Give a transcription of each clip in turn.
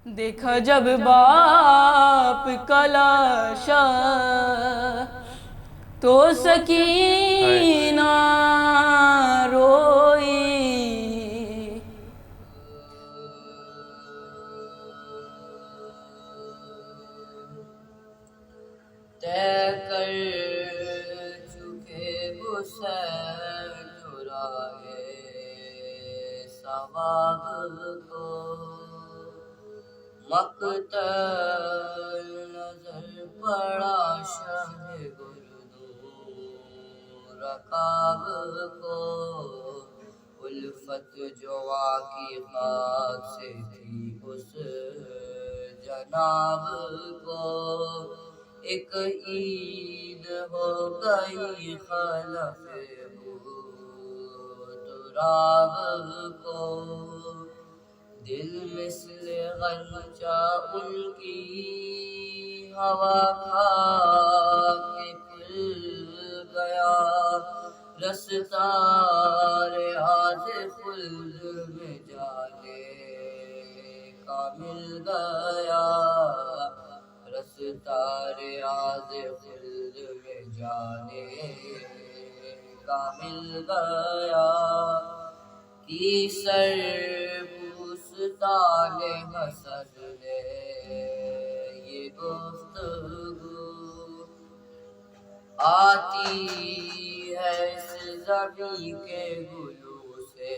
دیکھا جب باپ کا لاشا تو سکینہ روئی۔ طے کر چکے حسین چرائے ثواب کو، مقتل نظر پڑا شہ گردوں رکاب کو، الفت جو کی خاک سے تھی اس جناب کو، ایک عید ہو گئی خلف تراب کو، دل مثل غنچہ ان کی ہوا کھا کے کھل گیا، رستہ ریاض خلد میں جانے کا مل گیا، رستہ ریاض خلد میں جانے کا مل گیا، کی سر بوستان حسد نے یہ گفتگو، آتی ہے اس زمین کے گلوں سے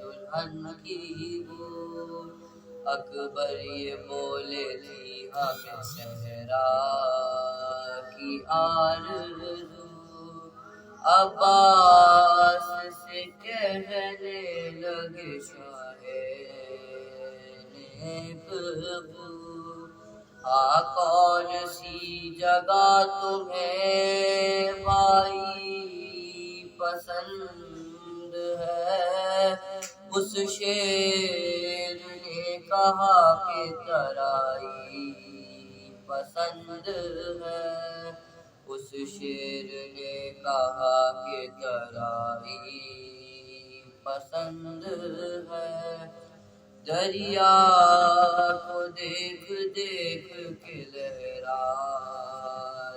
دلہن کی بو، اکبر یہ بولے تھی ہمیں صحرا کی آرزو، عباس سے کہنے لگے شاہ نیک خو، کون سی جگہ تمہیں بھائی پسند ہے، اس شیر نے کہا کہ ترائی پسند ہے، اس شیر نے کہا کہ ترائی پسند ہے، دریا کو دیکھ دیکھ کے لہرا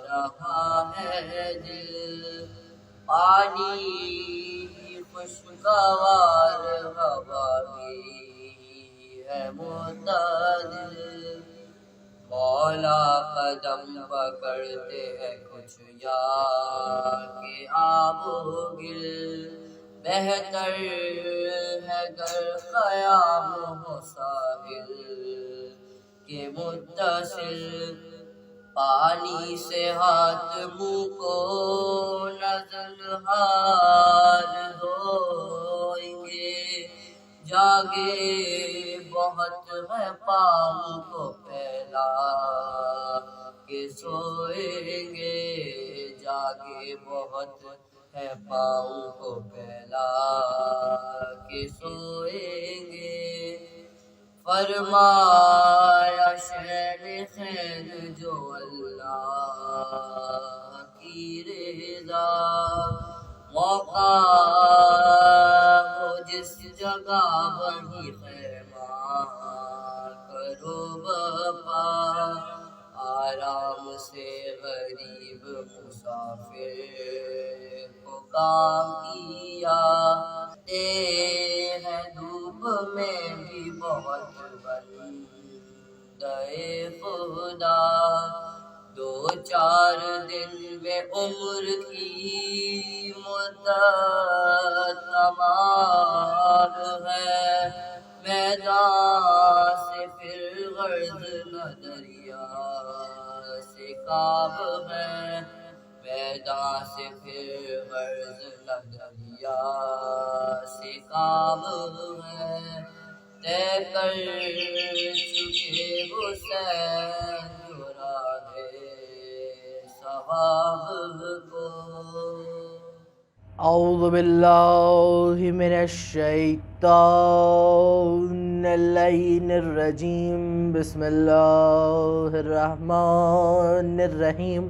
رہا ہے دل، پانی خوشگوار ہوا بھی ہے معتدل، مولا قدم پکڑتے ہیں کچھ یار کے آب و گل، بہتر ہے گر خیام ہو ساحل کے متصل، پانی سے ہاتھ منہ کو نزل ہار دھوئیں گے، جاگے بہت ہے پاؤں کو پھیلا کے سوئیں گے، جاگے بہت ہے پاؤں کو پھیلا کے سوئیں گے، فرمایا شہر خیر جو اللہ کی رضا، موقع ہو جس جگہ وہیں خیمہ کرو بپا، آرام سے غریب مسافر کو کام کیا، تے ہیں دھوپ میں بھی بہت بندے خدا، دو چار دن میں عمر کی مدت تمام ہے، میدان سے پھر غرض نہ دریا سے کعب ہے، میدان سے پھر غرض نہ دریا سے کعب ہے، طے کر چکے حسین جو راہ ثواب کو۔ اعوذ باللہ من الشیطان اللعین الرجیم، بسم اللہ الرحمن الرحیم،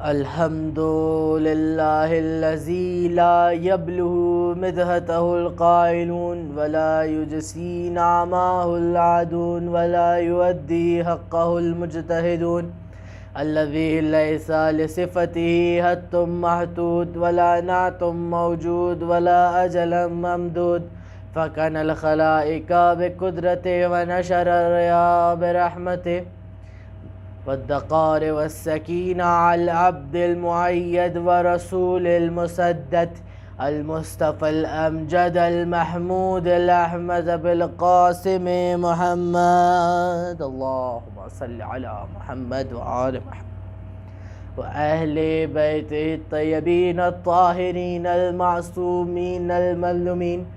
الحمد للہ الذی لا یبلغ مدحتہ القائلون ولا یجسی نعماہ العادون ولا یؤدی حقہ المجتہدون الذی لیس لصفتہ حد محدود ولا نعت موجود ولا اجل ممدود فکن الخلائق بقدرتہ ونشر الریا برحمتہ والدقار والسکینہ علی العبد المعید ورسول المسدد المصطفى الامجد المحمود الاحمد بالقاسم محمد اللہم صل علی محمد وآل محمد وأهل بيته الطيبين الطاهرين المعصومين المظلومين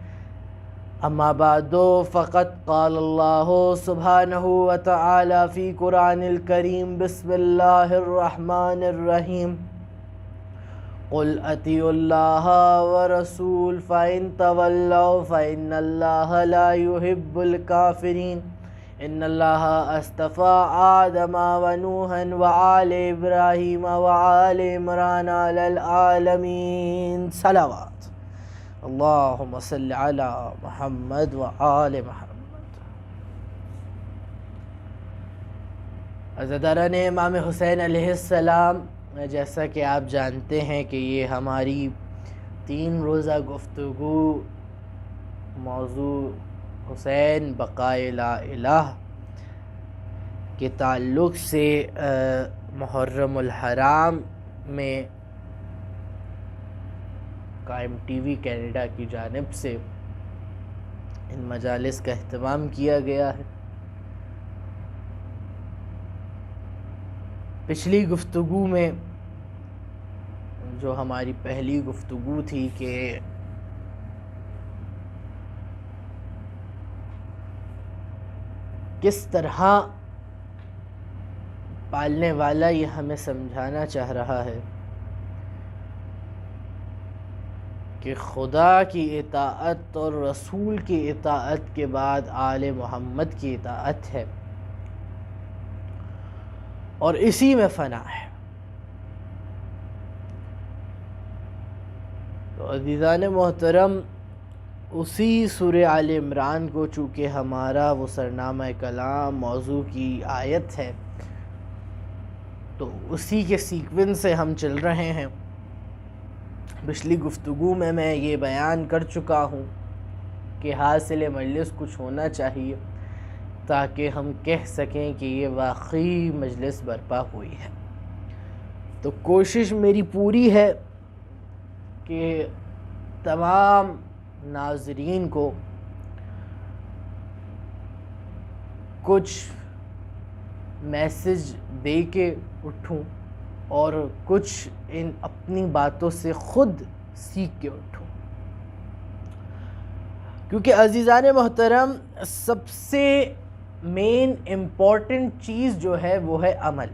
اما بعد فقد قال اللہ سبحانہ وتعالی فی قرآن الکریم بسم اللہ الرحمن الرحیم قل اطیعوا اللہ ورسول فإن تولوا فإن اللہ لا يحب الکافرین ان اللہ اصطفى آدم ونوحا وآل ابراہیم وآل عمران علی العالمین صلوات اللہم صل علی محمد وآل محمد۔ عزیزان امام حسین علیہ السلام، جیسا کہ آپ جانتے ہیں کہ یہ ہماری 3 روزہ گفتگو موضوع حسین بقائے لا الہ کے تعلق سے محرم الحرام میں قائم ٹی وی کینیڈا کی جانب سے ان مجالس کا اہتمام کیا گیا ہے۔ پچھلی گفتگو میں جو ہماری پہلی گفتگو تھی کہ کس طرح پالنے والا یہ ہمیں سمجھانا چاہ رہا ہے کہ خدا کی اطاعت اور رسول کی اطاعت کے بعد آل محمد کی اطاعت ہے اور اسی میں فنا ہے۔ تو عزیزان محترم، اسی سورہ آل عمران کو چونکہ ہمارا وہ سرنامہ کلام موضوع کی آیت ہے، تو اسی کے سیکوینس سے ہم چل رہے ہیں۔ پچھلی گفتگو میں یہ بیان کر چکا ہوں کہ حاصل مجلس کچھ ہونا چاہیے تاکہ ہم کہہ سکیں کہ یہ واقعی مجلس برپا ہوئی ہے۔ تو کوشش میری پوری ہے کہ تمام ناظرین کو کچھ میسج دے کے اٹھوں اور کچھ ان اپنی باتوں سے خود سیکھ کے اٹھوں، کیونکہ عزیزان محترم سب سے مین امپورٹنٹ چیز جو ہے وہ ہے عمل۔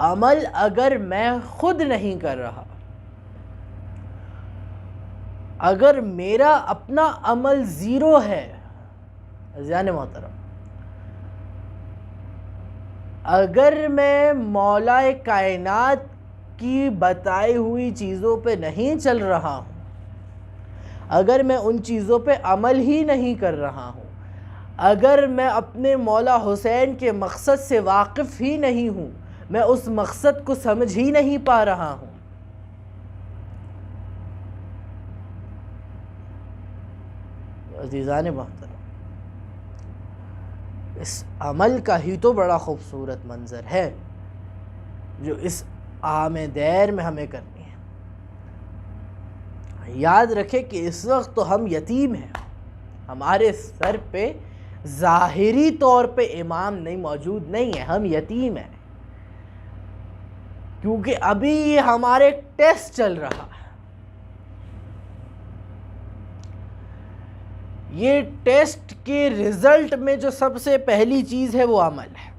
عمل اگر میں خود نہیں کر رہا، اگر میرا اپنا عمل زیرو ہے، عزیزان محترم اگر میں مولا کائنات کی بتائی ہوئی چیزوں پہ نہیں چل رہا ہوں، اگر میں ان چیزوں پہ عمل ہی نہیں کر رہا ہوں، اگر میں اپنے مولا حسین کے مقصد سے واقف ہی نہیں ہوں، میں اس مقصد کو سمجھ ہی نہیں پا رہا ہوں، عزیزان محترم اس عمل کا ہی تو بڑا خوبصورت منظر ہے جو اس عام دیر میں ہمیں کرنی ہے۔ یاد رکھیں کہ اس وقت تو ہم یتیم ہیں، ہمارے سر پہ ظاہری طور پہ امام نہیں موجود نہیں ہے، ہم یتیم ہیں، کیونکہ ابھی یہ ہمارے ٹیسٹ چل رہا ہے۔ یہ ٹیسٹ کے رزلٹ میں جو سب سے پہلی چیز ہے وہ عمل ہے،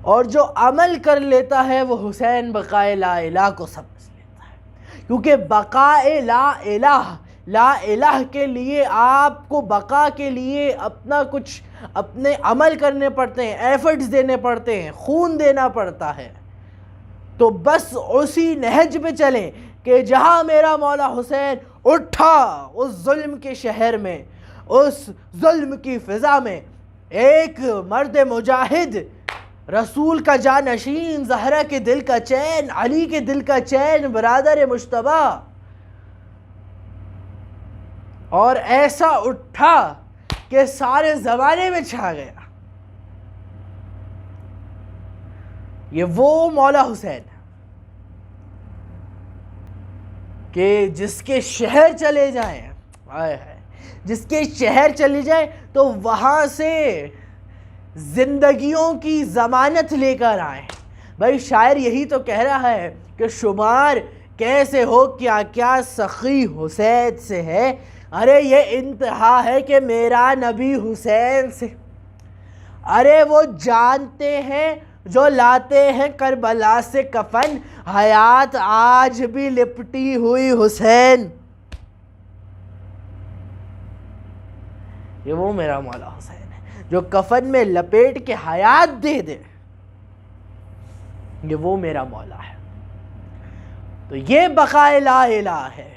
اور جو عمل کر لیتا ہے وہ حسین بقائے لا الہ کو سمجھ لیتا ہے، کیونکہ بقائے لا الہ لا الہ کے لیے آپ کو بقا کے لیے اپنے عمل کرنے پڑتے ہیں، ایفرٹس دینے پڑتے ہیں، خون دینا پڑتا ہے، تو بس اسی نہج پہ چلیں کہ جہاں میرا مولا حسین اٹھا اس ظلم کے شہر میں، اس ظلم کی فضا میں، ایک مرد مجاہد، رسول کا جانشین، زہرا کے دل کا چین، علی کے دل کا چین، برادر مجتبی، اور ایسا اٹھا کہ سارے زمانے میں چھا گیا۔ یہ وہ مولا حسین کہ جس کے شہر چلے جائیں، جس کے شہر چلے جائیں تو وہاں سے زندگیوں کی ضمانت لے کر آئیں۔ بھائی شاعر یہی تو کہہ رہا ہے کہ شمار کیسے ہو کیا کیا سخی حسین سے ہے، ارے یہ انتہا ہے کہ میرا نبی حسین سے، ارے وہ جانتے ہیں جو لاتے ہیں کربلا سے کفن، حیات آج بھی لپٹی ہوئی حسین۔ یہ وہ میرا مولا حسین ہے جو کفن میں لپیٹ کے حیات دے دے، یہ وہ میرا مولا ہے۔ تو یہ بقائے لا الہ ہے،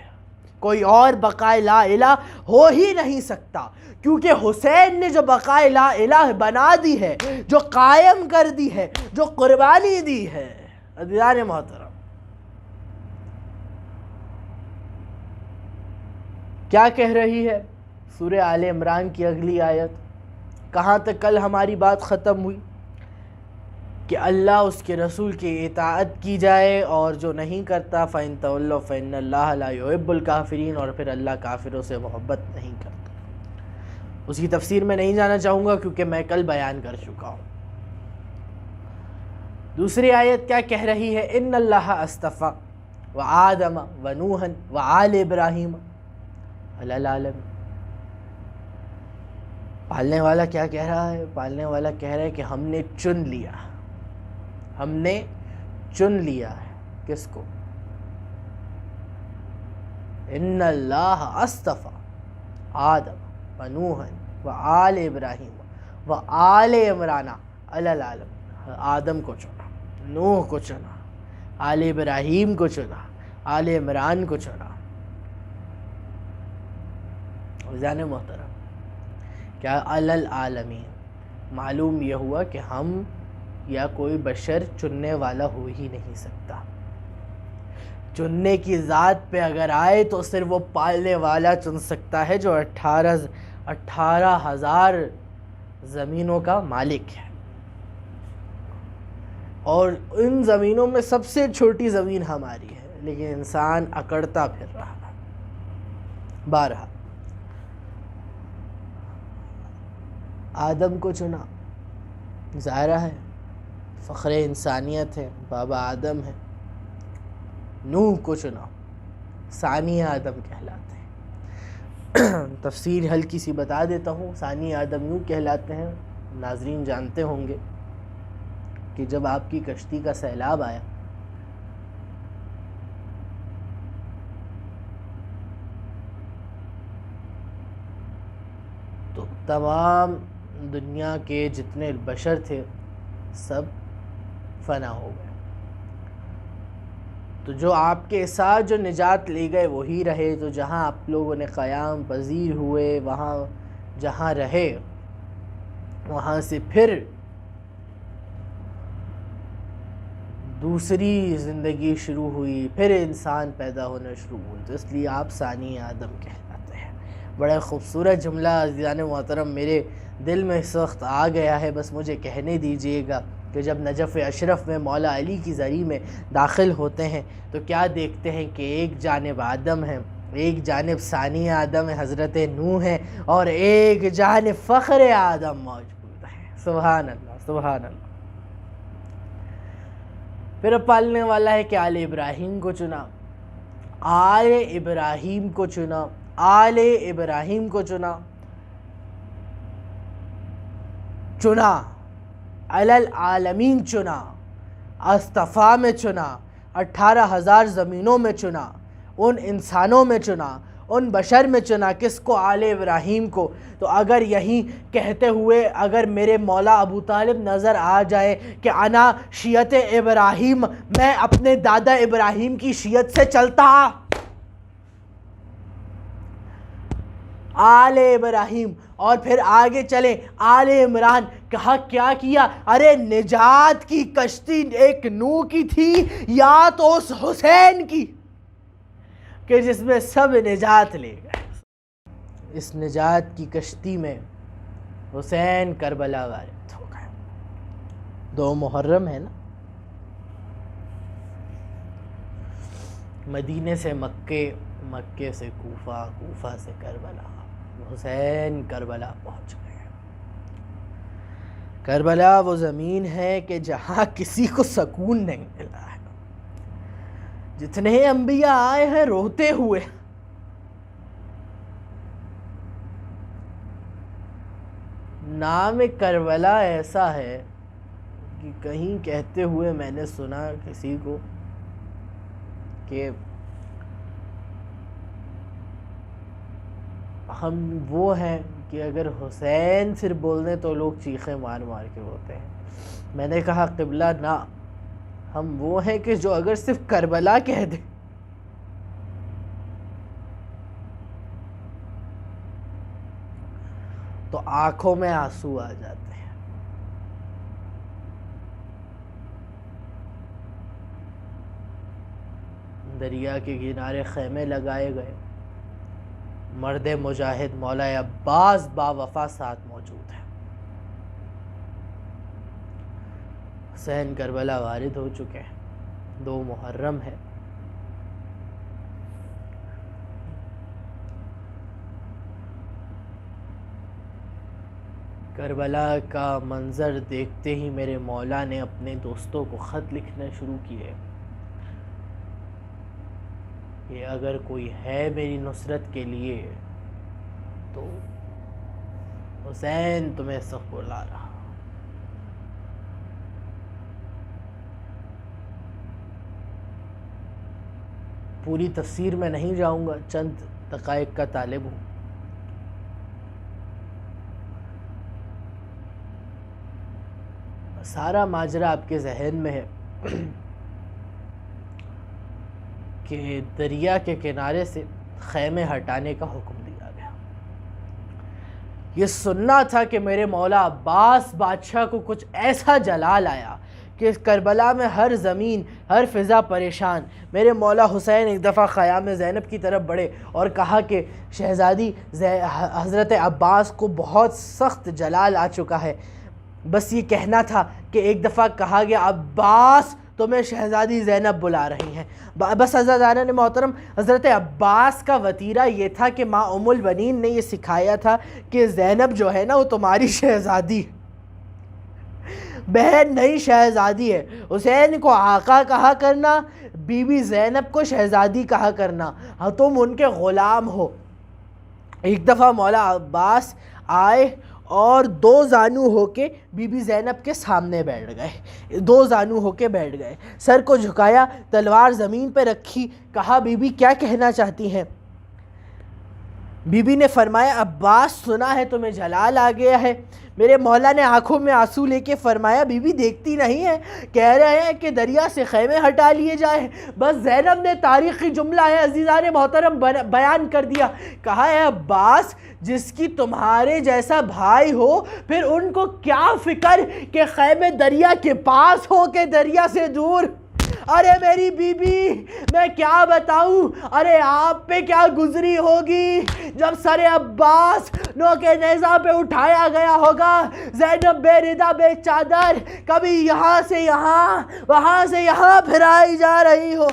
کوئی اور بقائے لا الہ ہو ہی نہیں سکتا، کیونکہ حسین نے جو بقائے لا الہ بنا دی ہے، جو قائم کر دی ہے، جو قربانی دی ہے۔ عزیزان محترم، کیا کہہ رہی ہے سورہ آل عمران کی اگلی آیت؟ کہاں تک کل ہماری بات ختم ہوئی کہ اللہ اس کے رسول کی اطاعت کی جائے، اور جو نہیں کرتا فَإِن تَوَلَّوْا فَإِنَّ اللَّهَ لَا يُحِبُّ الْكَافِرِينَ، اور پھر اللہ کافروں سے محبت نہیں کرتا۔ اس کی تفسیر میں نہیں جانا چاہوں گا کیونکہ میں کل بیان کر چکا ہوں۔ دوسری آیت کیا کہہ رہی ہے؟ إِنَّ اللَّهَ اصْطَفَىٰ وَآدَمَ وَنُوحًا وَآلَ إِبْرَاهِيمَ عَلَى الْعَالَمِينَ۔ پالنے والا کیا کہہ رہا ہے؟ پالنے والا کہہ رہا ہے کہ ہم نے چن لیا، ہم نے چن لیا ہے کس کو؟ ان اللہ اصطفیٰ آدم ونوحا وآل ابراہیم وآل عمران علی العالمین۔ آدم کو چنا، نوح کو چنا، آل ابراہیم کو چنا، آل عمران کو چنا۔ عزیزان محترم، کیا علی العالمین؟ معلوم یہ ہوا کہ ہم یا کوئی بشر چننے والا ہو ہی نہیں سکتا۔ چننے کی ذات پہ اگر آئے تو صرف وہ پالنے والا چن سکتا ہے جو 18,000 زمینوں کا مالک ہے، اور ان زمینوں میں سب سے چھوٹی زمین ہماری ہے، لیکن انسان اکڑتا پھر رہا ہے۔ بہرحال آدم کو چنا، ظاہرہ ہے فخر انسانیت ہے، بابا آدم ہے۔ نوح کو چنا، ثانی آدم کہلاتے ہیں۔ تفسیر ہلکی سی بتا دیتا ہوں، ثانی آدم یوں کہلاتے ہیں، ناظرین جانتے ہوں گے کہ جب آپ کی کشتی کا سیلاب آیا تو تمام دنیا کے جتنے بشر تھے سب فنا ہو گئے، تو جو آپ کے ساتھ جو نجات لے گئے وہی رہے، تو جہاں آپ لوگوں نے قیام پذیر ہوئے، وہاں جہاں رہے، وہاں سے پھر دوسری زندگی شروع ہوئی، پھر انسان پیدا ہونا شروع ہوئی، تو اس لیے آپ ثانی آدم کہلاتے ہیں۔ بڑا خوبصورت جملہ عزیزان محترم میرے دل میں اس وقت آ گیا ہے، بس مجھے کہنے دیجئے گا کہ جب نجف اشرف میں مولا علی کی زری میں داخل ہوتے ہیں تو کیا دیکھتے ہیں کہ ایک جانب آدم ہے، ایک جانب ثانی آدم ہے حضرت نوح ہے، اور ایک جانب فخر آدم موجود ہے۔ سبحان اللہ، سبحان اللہ۔ پھر پالنے والا ہے کہ آل ابراہیم کو چنا، آل ابراہیم کو چنا، آل ابراہیم کو چنا، چنا علی العالمین، چنا اصطفیٰ میں چنا، 18,000 زمینوں میں چنا، ان انسانوں میں چنا، ان بشر میں چنا کس کو؟ آل ابراہیم کو۔ تو اگر یہی کہتے ہوئے اگر میرے مولا ابو طالب نظر آ جائے کہ انا شیعت ابراہیم، میں اپنے دادا ابراہیم کی شیعت سے چلتا، آل ابراہیم، اور پھر آگے چلیں آل عمران، کہا کیا کیا؟ ارے نجات کی کشتی ایک نوح کی تھی یا تو اس حسین کی کہ جس میں سب نجات لے گئے۔ اس نجات کی کشتی میں حسین کربلا وارد ہو گئے۔ 2 محرم ہے نا، مدینے سے مکے، مکے سے کوفہ، کوفہ سے کربلا، حسین کربلا پہنچ گئے۔ کربلا وہ زمین ہے کہ جہاں کسی کو سکون نہیں ملا ہے۔ جتنے انبیاء آئے ہیں روتے ہوئے، نام کربلا ایسا ہے کہ کہیں کہتے ہوئے میں نے سنا کسی کو کہ ہم وہ ہیں کہ اگر حسین صرف بول دیں تو لوگ چیخیں مار مار کے روتے ہیں۔ میں نے کہا قبلہ نہ، ہم وہ ہیں کہ جو اگر صرف کربلا کہہ دیں تو آنکھوں میں آنسو آ جاتے ہیں۔ دریا کے کنارے خیمے لگائے گئے، مرد مجاہد مولا عباس با وفا ساتھ موجود ہے۔ حسین کربلا وارد ہو چکے ہیں، 2 محرم ہے۔ کربلا کا منظر دیکھتے ہی میرے مولا نے اپنے دوستوں کو خط لکھنا شروع کیے کہ اگر کوئی ہے میری نصرت کے لیے تو حسین تمہیں سخت بلا رہا۔ پوری تفسیر میں نہیں جاؤں گا، چند دقائق کا طالب ہوں۔ سارا ماجرا آپ کے ذہن میں ہے کہ دریا کے کنارے سے خیمے ہٹانے کا حکم دیا گیا۔ یہ سننا تھا کہ میرے مولا عباس بادشاہ کو کچھ ایسا جلال آیا کہ کربلا میں ہر زمین، ہر فضا پریشان۔ میرے مولا حسین ایک دفعہ خیام زینب کی طرف بڑھے اور کہا کہ شہزادی حضرت عباس کو بہت سخت جلال آ چکا ہے، بس یہ کہنا تھا کہ ایک دفعہ کہا گیا عباس تمہیں شہزادی زینب بلا رہی ہیں۔ بس حضرت محترم، حضرت عباس کا وتیرہ یہ تھا کہ ماں ام البنین نے یہ سکھایا تھا کہ زینب جو ہے نا وہ تمہاری شہزادی بہن نہیں، شہزادی ہے۔ حسین کو آقا کہا کرنا، بی بی زینب کو شہزادی کہا کرنا، تم ان کے غلام ہو۔ ایک دفعہ مولا عباس آئے اور 2 زانو ہو کے بی بی زینب کے سامنے بیٹھ گئے، 2 زانو ہو کے بیٹھ گئے، سر کو جھکایا، تلوار زمین پہ رکھی، کہا بی بی کیا کہنا چاہتی ہیں؟ بی بی نے فرمایا عباس سنا ہے تمہیں جلال آ گیا ہے۔ میرے مولا نے آنکھوں میں آنسو لے کے فرمایا بی بی دیکھتی نہیں ہے، کہہ رہے ہیں کہ دریا سے خیمے ہٹا لیے جائیں۔ بس زینب نے تاریخی جملہ ہے عزیزان محترم بیان کر دیا، کہا ہے عباس جس کی تمہارے جیسا بھائی ہو پھر ان کو کیا فکر کہ خیمے دریا کے پاس ہو کہ دریا سے دور۔ ارے میری بی بی میں کیا بتاؤں، ارے آپ پہ کیا گزری ہوگی جب سر عباس نوک نیزہ پہ اٹھایا گیا ہوگا، زینب بے ردا بے چادر کبھی یہاں سے یہاں وہاں سے یہاں پھرائی جا رہی ہو۔